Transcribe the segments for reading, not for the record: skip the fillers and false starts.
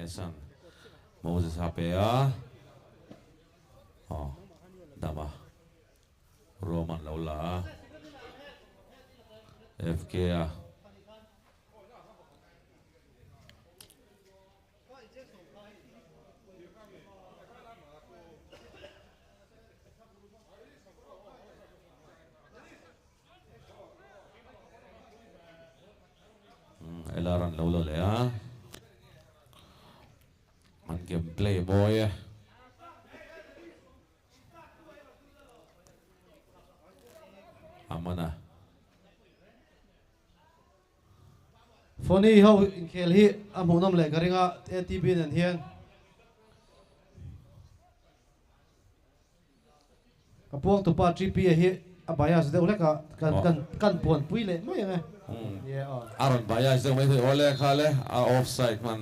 sang Moses hapea dama Roman laula FK elaran laula le man game playboy amana Foni how in khel hi amunam le garinga ATB nan hian kapuang tu pa GP hi abaya se uleka kan pon pui le mai nge yeah aron baya se mai ole khale a offside man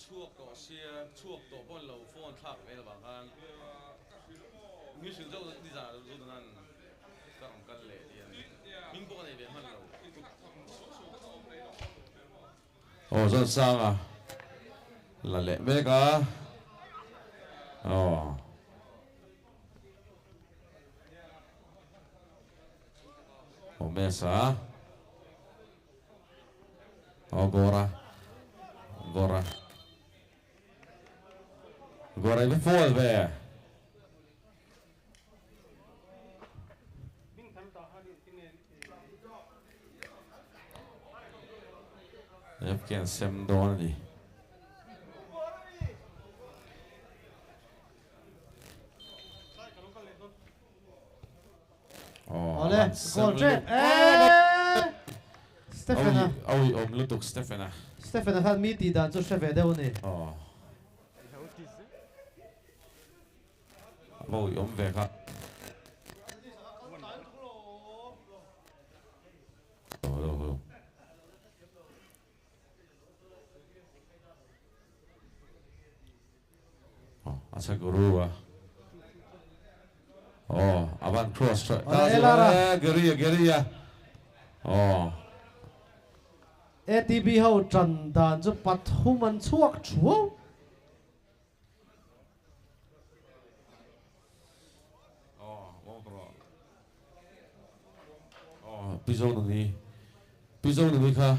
chuộc tổ xe chuộc tổ bọn lầu phone thạc này là bảo hàng như sử dụng đi giả rồi tụi anh các ông cân lệ tiền mình bộ này về hơn lầu rất sang à là lệ bé cả mẹ sa Gora với phôi về em kiện xem đó đi ole goal trap Stefana ôi lúc tục Stefana han mi ti dan chu Stefana đâu nè vô về khác Asaguru avan cross Geria ATB hậu trần đàn cho bắt human chuộc chúa Pizon ni kha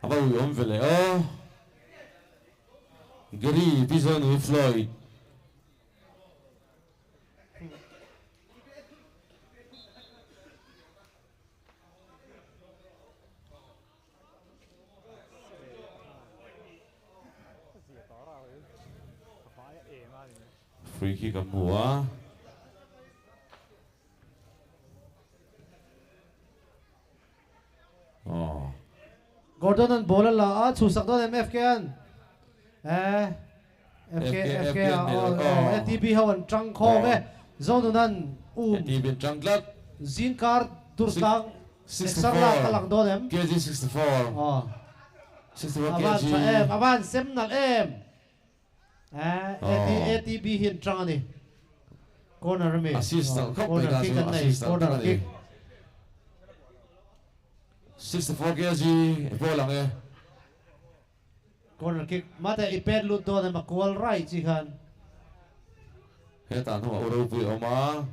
aba uyom vele Gary Pizon ni Floyd free kick am hua Gordon and bowler la chu sak don MF kan FK ATB hawan trăng kho ve zone nan ATB trăng lat Zinkar Turtang Sarla kalang don em KG 64 64 KG avan semnal em ATB hin trăng ni corner me assist corner kick kan nei corner kick 64 kg bolang corner kick mate ipet lut do na makwal right chi khan hetan ho oro pu oma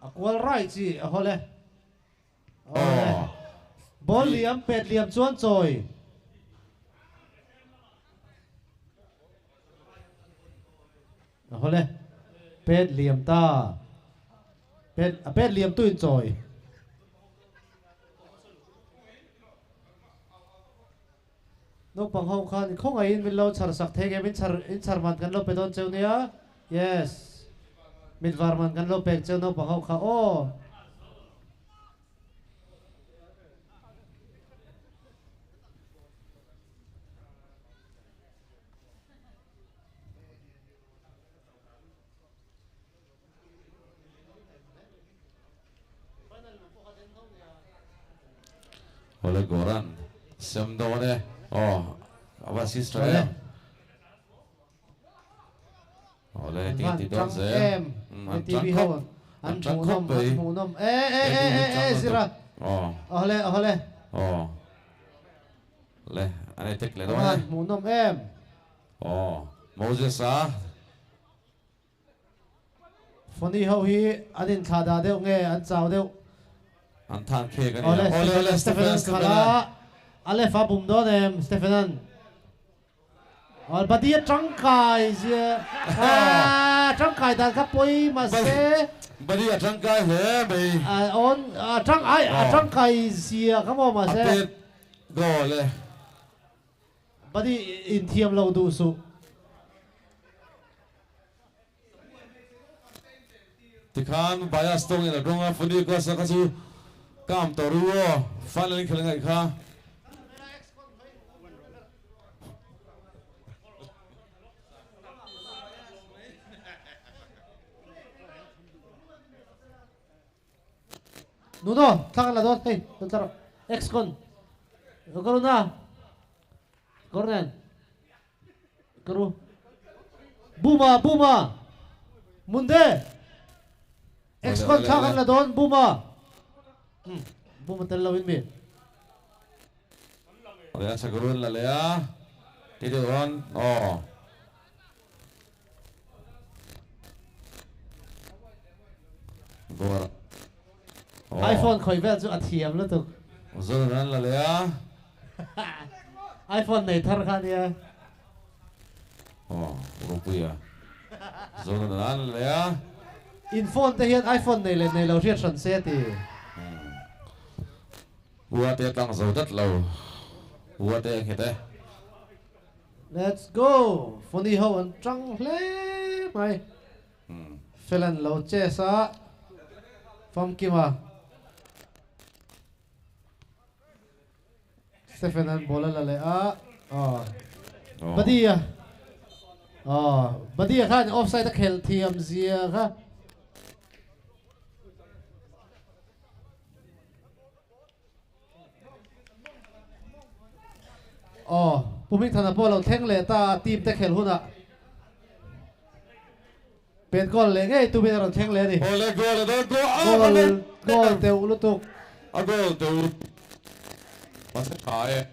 akwal right chi hole ball liam pet liam chuan choi hole pet liam ta pet liam tuin choi no pang hong khan khong ai in lo char sak the ge in char man kan lo pe don cheu nia yes min var man kan lo pe cheu no pang hong kha Ole Goran xem đâu đây Bassists rồi Ole thì đó dễ em TV hậu anh mù nôm zira ole le anh ấy thích lấy đó đấy mù nôm em Moses à Foni hậu hi anh thà đa đeo nghe anh chào đeo anh than khe cái này ole Stephen khala ale fa bum đó em Stephen और बदिया trangkai je trangkai dan ka poi ma se badiya trangkai he be on trangkai sia ka mo ma se go le badi in thiam lo du su tikhan bias tong in ronga Foni Ichos ka su kam to ruo finally khelang ai kha Nuno, tangan la doon. Hey, tara. Ex-con. Karo na. Cornen. Karo. Buma. Munde. Ex-con tangan la doon. Buma talawin mi. Ole sa gurun la lea. Tito on. Gor. iPhone khoi vel chu athiam la tu. Zon ran la lea. iPhone nei thar kha nia. Rupuya. Zon ran la lea. In phone te hian iPhone nei lo riat san se ti. Bua te tang zo dat lo. Bua te khete. Let's go. Foni ho an trăng hle mai. Felan lo che sa. From kima. Stephen an bola la le Badia khan offside ta khel thiam zia kha pumik thana bola theng le ta team ta khel huna pen gol le ngai tu ben ron theng le ni Ole gol gol te ulutuk gol te Bắt phải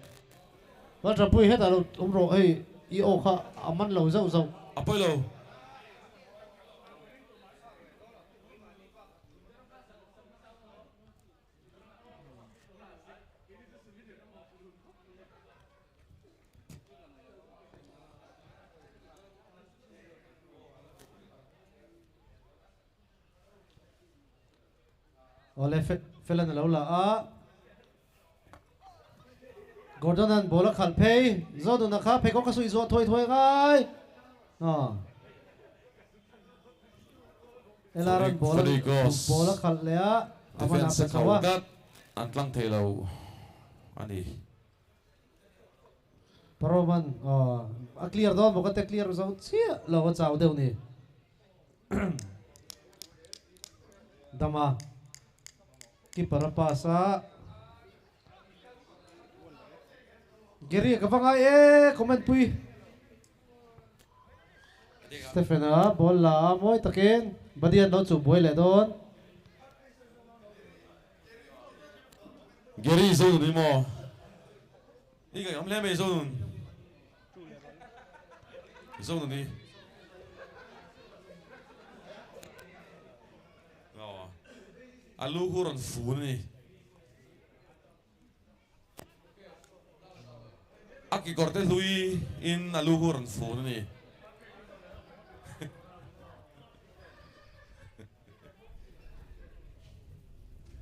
nó ra bui hết rồi ông rồi ấy yêu kha aman lâu dâu dâu bây lâu ole felan lâu là Gordon an bola khal phei zo du na kha phei ko ka sui zo thoi gai elaran bola khal le a amana pe kawa an tlang thei lo ani paroman a clear don bo ka te clear zo chia lo ko chaw deu ni dama ki para pasa Geri ka vanga comment pui Stefana bola moi takin badian no chu boi le don Geri zo ni mo iga yam le me zo ni alu huron fu ni Aki corte lui in aluhuran phone ni.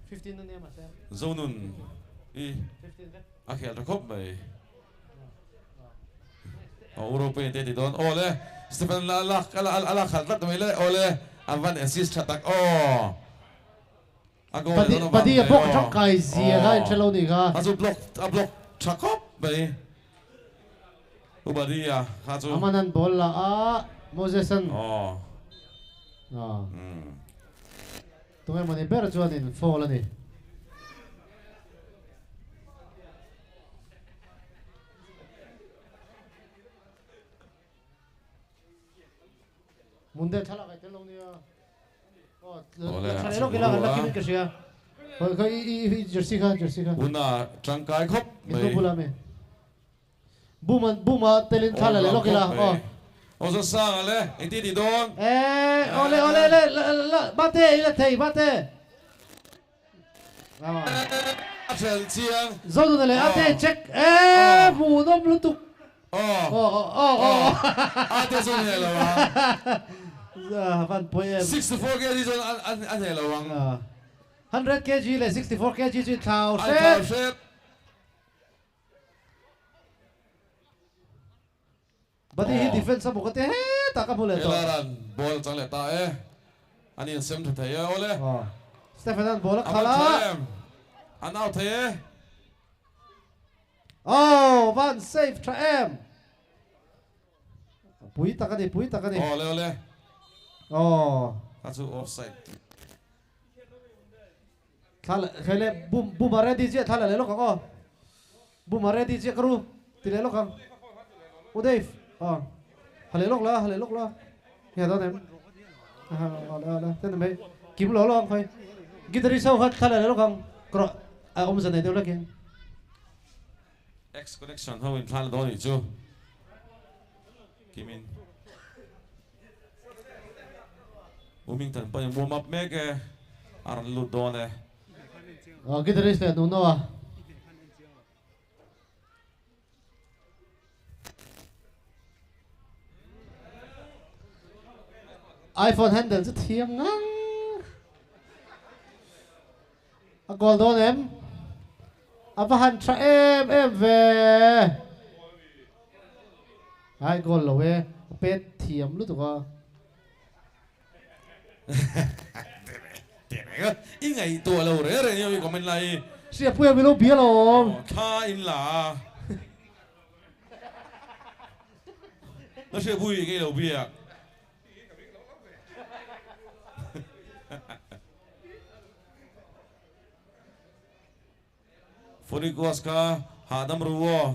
Fifteen nun yama sir. Zonun i. 15 ka. Aki al rakop bay. European tete don. Ole Stephen ala khaltat mele ole avan assist chatak. Badi bok chok kai zia ga chelo ni ga. Azu block chakop bay. Ubadia, hatu. Amanan bola Mosesan. Tungai mani ber chuan in fall ani. Munde thala kai telong nia. Oh, thale lo kila kan kimin kasia. Ko I jersey ka. Una trangkai khop. Itu pula me. Buma telin thala le lo kila. Oh. Oso sang ale, inti di don. Ole le bate ile thei bate. Trel chiang. Zonu le ate check. Mu nom lutuk. Ate zon hello. Van poem 64 kg zon an hello wang. 100 kg le 64 kg chi thau set. Badi hi defense sa bukate he ta ka bole to. Elaran ball chang le ta ani sem thu thai ole. Stefan bola khala. Anau thai. Van save triumph. Pui ta ka ni. Ole. Asu offside. Thala khele bum ready je thala le lo ka ko. Bum ready je kru ti le lo ka. Udai. Hale lok la. Nghe đó em. Thế này mấy kiếm lỗ lo thôi. Guitarist sau hết thay lại lúc không. Cọ ông giờ này đâu là kìa. X connection how in plan đó nhỉ chú. Kim in. Umintan pa yung warm up mega. Aran lụt đó này. Guitarist này đúng không? iPhone handle rất thiêng ngang. Gold on em. Avahan tra em về. Ai gold là về. Pet thiềm lúc tụi con. Ý ngày tua lâu rồi nhưng comment lại. Sẽ phụ em lúc biết rồi. Kha in là. Nó sẽ vui cái đầu bia. Foni Ichos ka hadam ruwo.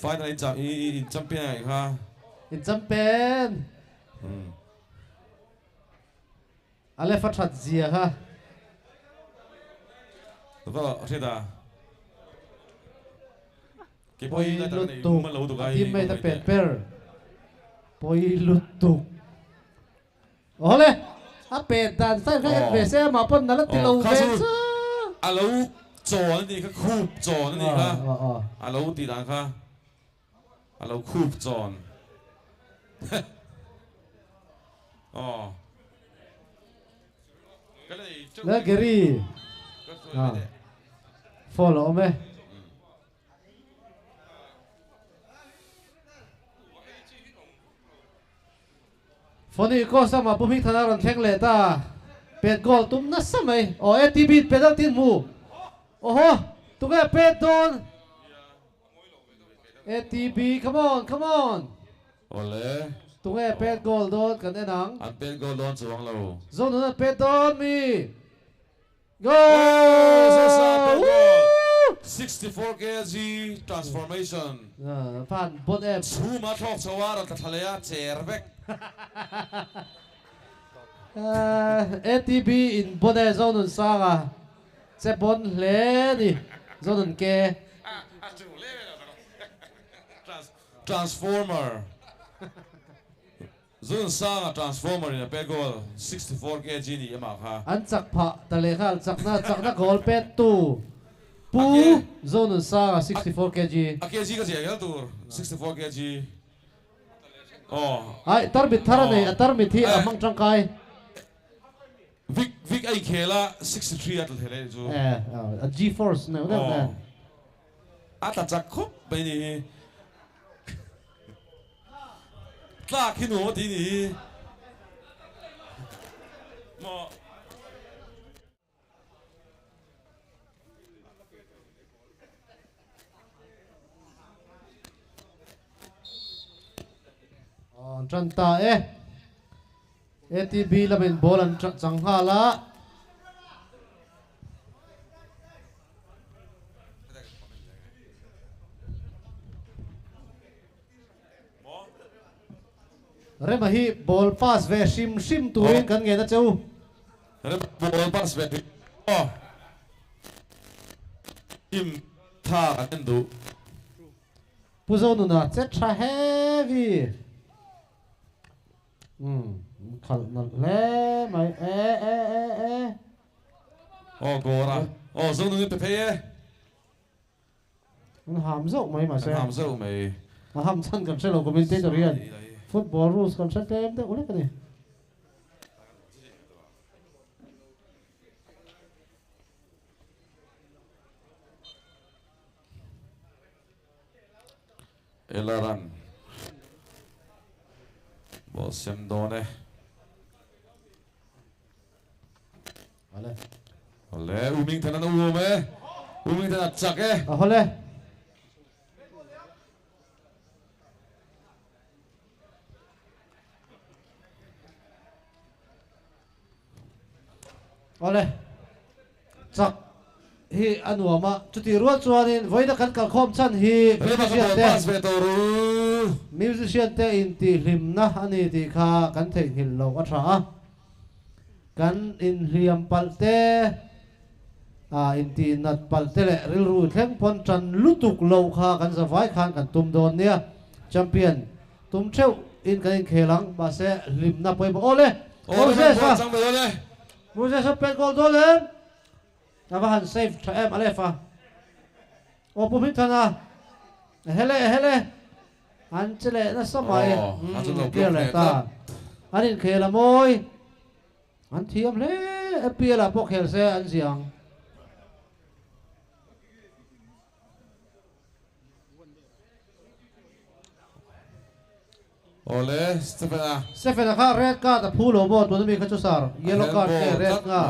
Fight in champion ai ka. In champion. Ale phát thật gì ha? Có thế da. Cái bôi là tao này mà lâu tụi cái. Team mate pet pair. Bôi lutuk. Ole. Pet dan sai cái về xe mà pon nó lâu về. Alo. Chọn đi cái khúc chọn đi ka. Alo đi đàn ka. Alo khúc chọn. Cái này là Gary. Follow me. Foni Ichos sama pumik thanaron theng le ta. Pet goal tum na samay. ATB pedal tin mu. Tụi cái pet don. ATB, come on. Ole. Tụi cái pet goal don kan enang. An pet goal don chuang lo. Zone na pet don mi. Go! 64 kg transformation. Phan bot em. Chu ma thok chawar ta thalaya chair back. ATB in bot zone saga. Se bon le ni. Zone ke. Transformer. Zone sang transformer in a pet goal 64 kg ni ama kha. An chak pha ta le khal chak na goal pet tu. Pu zone saga 64 kg. A kg ka sia tur 64 kg. Ai tarbit thara nei tarbit thi amang tangkai. Vic ai khela 63 atal hele jo. A G-force na udah. Ata chak khop bai ni. Tla khinu ti ni. Mo Trần ta ATB là mình bố lần chẳng hà lá rem hi ball pass về sim turin kan nghe na châu rem ball pass về im tha kan du puzo nu na chet tra heavy khal na le mai go ra zo nu pe pe nó hàm dậu mấy mà xem ham zo mai hàm chân cần xem là commentator riêng football rules cần xem tem đấy cái này elaran bo sem do ne ole uming thana u me uming thana chak e hole ole chak hi anuama chuti ruat chuanin voida kan kal khom chan hi musician te in ti hlimna ani ti kha kan thei hil lo a tha kan in hliam palte in ti nat palte le ril ru thleng pon tran lutuk lo kha kan zawai khan kan tum don nia champion tum theu in kan khelang ba se hlimna poi ba ole Moses pen goal dolen Navahan save tra em alefa o pumit thana hele an chele na samai kia le ta anin khela moi an thiam le apiela pok khel se an siang ole Stefana kha red card a phulo bo tu mi kha chu sar yellow card ke red nga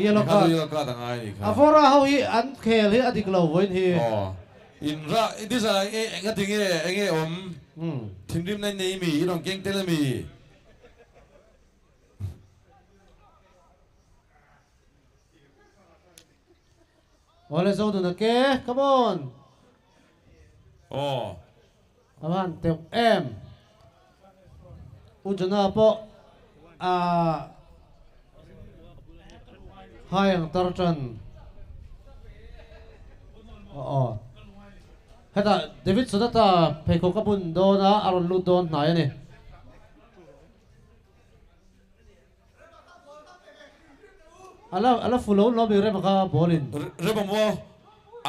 yellow card angai avora how hi an khel hi adik lo voin hi in ra this are nga ting enge thimrim nai nei mi rong keng tel mi ole zo du na ke come on aman teu em ujana po hayang tarchan heta David sudata pheko kapun do na aron lu don na yani ala fulo lo bi re maka bolin re mo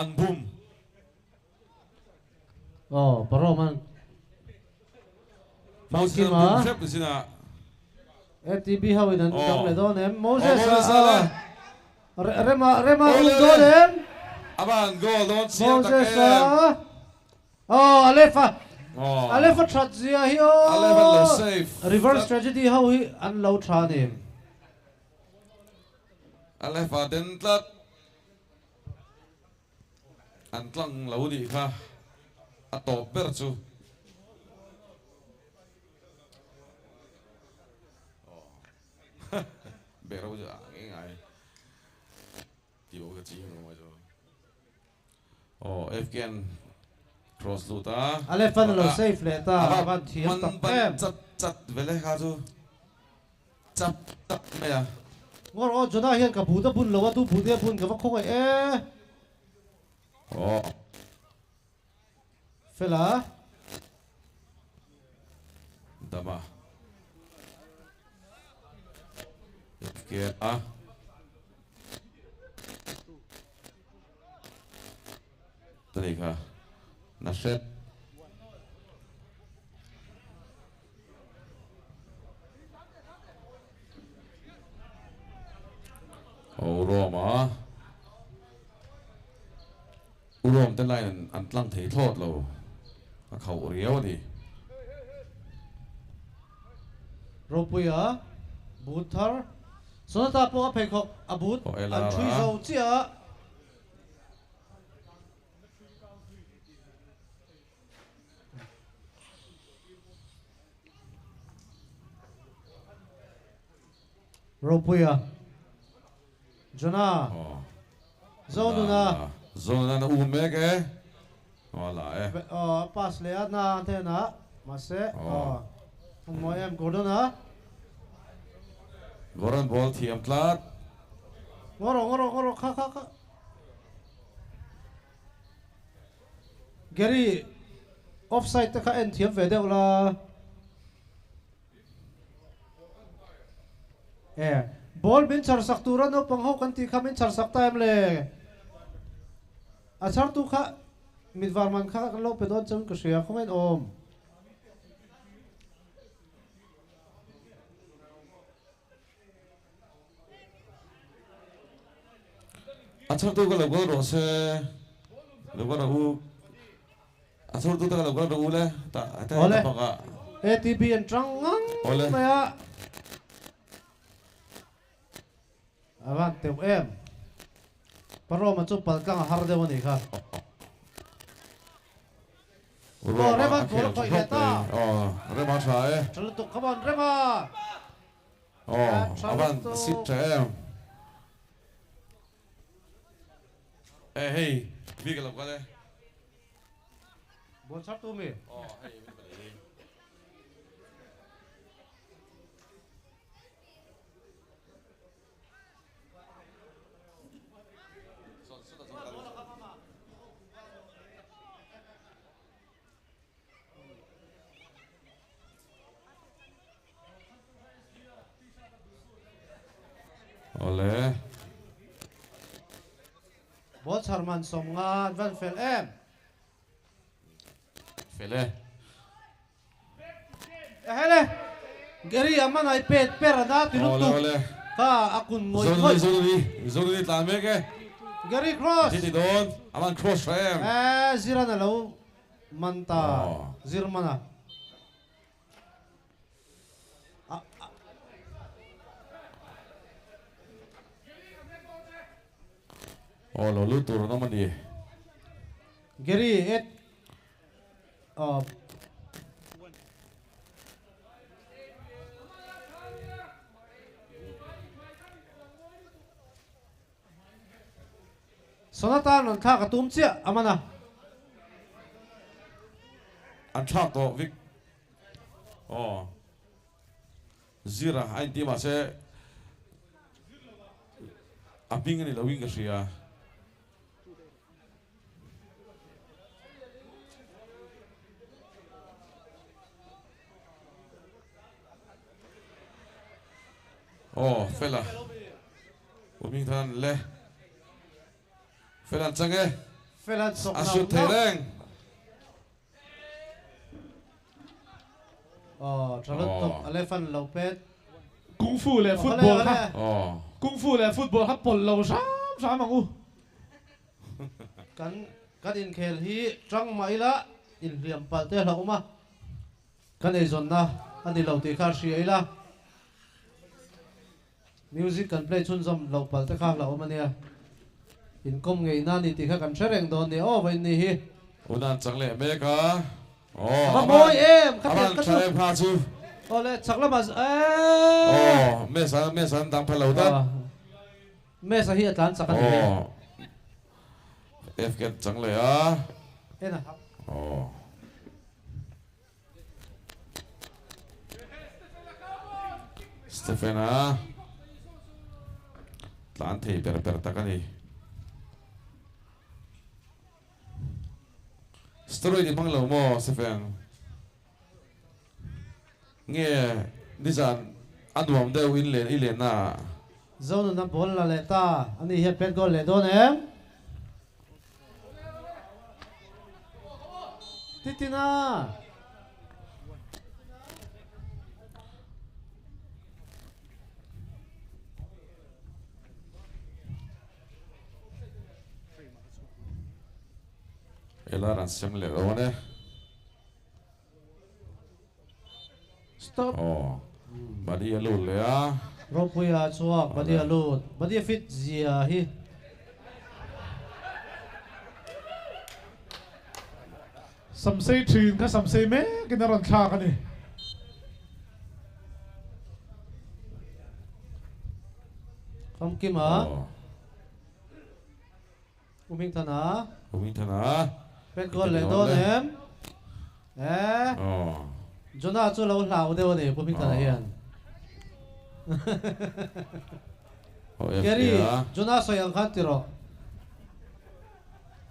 anbum Paroman Moses ma sina FTB hawin an dang le don em Moses rema don em aban goal don Moses alefa tragedy hi alefa lo safe reverse tragedy how hi an lo than em alefa den tlat an tlang lo di kha atop ber chu bero ja ngai ti bo chi no ma jo fkn cross lu ta alefa lo safe le ta ban thiam tak em chat vele kha chu chap me ya ngor jona hian ka bu da bun lo tu bu de bun ka va khong e Fela Dama Tanika Nashet Roma Urom tên lại ăn lăng thấy thốt lâu khẩu riếu đi Ropuya Buthar Sonata po phekok abut an thui zo chia Ropuya Jona Zonuna na umeke wala pass le na thế na mà sẽ Mọi em Gordon hả? Gordon ball thiam tlat. Ngoro khá. Gary offside ta khá en thiam về đâu là ball bên char sak tura no pang ho kan ti kha bên char sak time le achar tu kha mit varman kha kan lo pe don chang ka sia không en om Achar tu ka lagu ro se lagu ro achar tu ta lagu ro le ta ta pa ka ATB en trang ngang maya avan teu em paro ma chu pal kang har de mani kha Revan bol khoi heta Revan sai chal tu khaban Reva avan sit em hey vi ka lagu le bol sap tu mi hey Ole bol charman somngan van fel em Fele hele Gary aman ai pet perada tiluk tu Ole ka akun ngoi khoi Zoni tla me ke Gary cross Ti don aman cross em zira na lo manta zirmana lo lu tur no man di Gary Sonata non kha ka tum chia amana an thak to vik zira ai ti ma se aping ni lo wing ka sia fela Uming than le Felan change Felan sok asut thereng Tralot top Alefan Lopet Kung fu le football ha Kung fu le football ha pol lo sam ang u kan in khel hi trang mai la in riam pal te la uma kan ei zon na ani lo ti kha shi ai la music kan play chun zom lo pal te kha la uma nia in kom ngei na ni ti kha kan sereng don ni vai ni hi unan changle me ka moi em ka aban chai pha chu ole chakla mas me san dang phalo da me sa hi atlan sakan ni f get changle ena Stefana tlan thei per takani story ni mang lo mo Stefan nghe nisan anuam de win len ilen na zone na bol la le ta ani he pet gol le don em titina elaran sem le one stop badi alu le ropuya chuak badia lut badia fit zia hi samsei thin ka samsei me kinaron kha ka ni kam kim ha uming thana Uming thana pet gol le don em Jonah chu lo hlau deu ni puming tan hian Kerry Jonah soyang khan tiro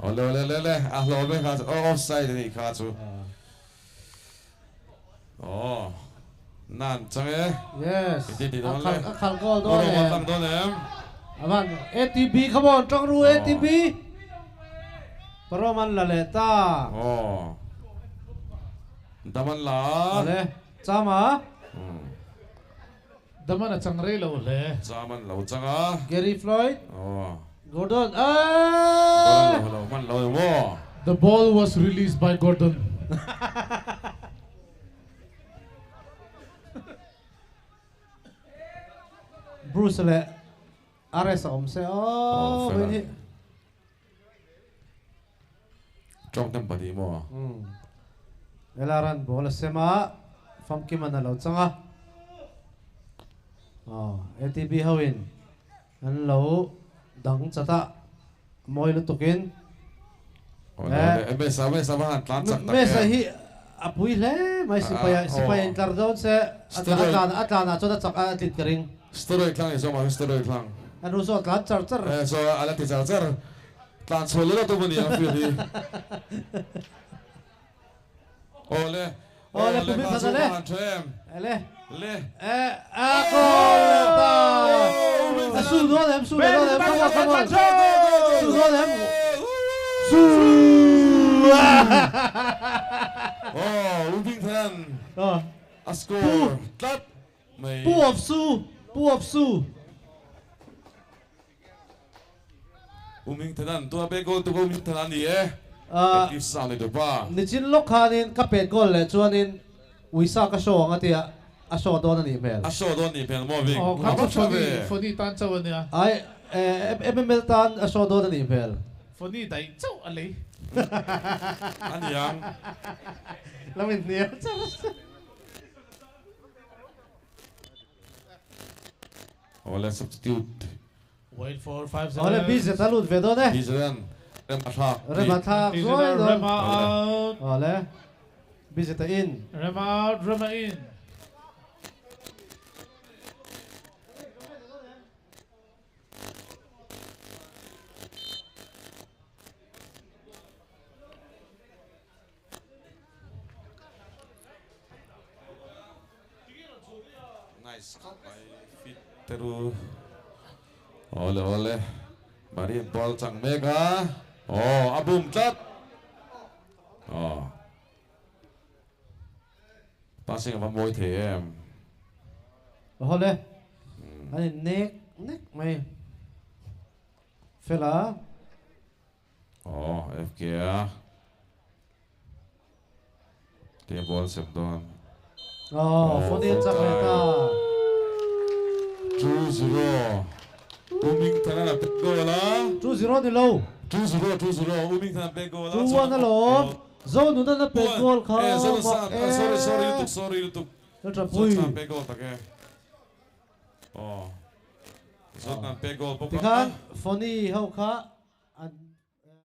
le a lo be kha offside ni kha chu nan chang e yes ti don le akhal gol do le le tang don em aman ATB come on trong ru ATB Paroman la le ta daman la le chama daman a changre lo le chaman lo changa Gary Floyd Gordon man lo mo the ball was released by Gordon Bruce le Ares om se bên trong tâm body mo elaran bola sema fam ki man lo changa ATB hawin an lo dang chata moi lu tukin me sa han tlan chak tak me sa hi apui le mai sipaya interdon se atlana chota chak atlit kering steroid klang so ma steroid klang anu so tlan char so ala ti char tlan so le to bani afi hi ole pumi phadale le su do dem come on su do dem Ubington a score tlat mai pu of su Ubington an to be goal to go Ubington an ni give sound to ba ni chin lok khanin ka pet gol le chuanin uisa ka show ngatia a show don ani mel a show don ni pen mo ving ka Foni tan chaw nia ai MML tan a show don ani mel Foni dai chaw ale an yang lamin nia ole substitute wait for 5 seconds ole biz talut vedone Mizoram rema tha zoi don Rema out ole biz ta in Rema out Rema in nice cut by fit teru ole bari ball chang mega abum tlat passing of moi them ole ani nek mai fela FK the ball sem don Foni Ichos 2-0 Ubington na pet goal la 2-0 ni low 2-0 Ubington pet goal la 2-1 na lo zone nu na pet goal kha sorry YouTube tra pui pet goal take zone na pet goal tikhan Foni ho kha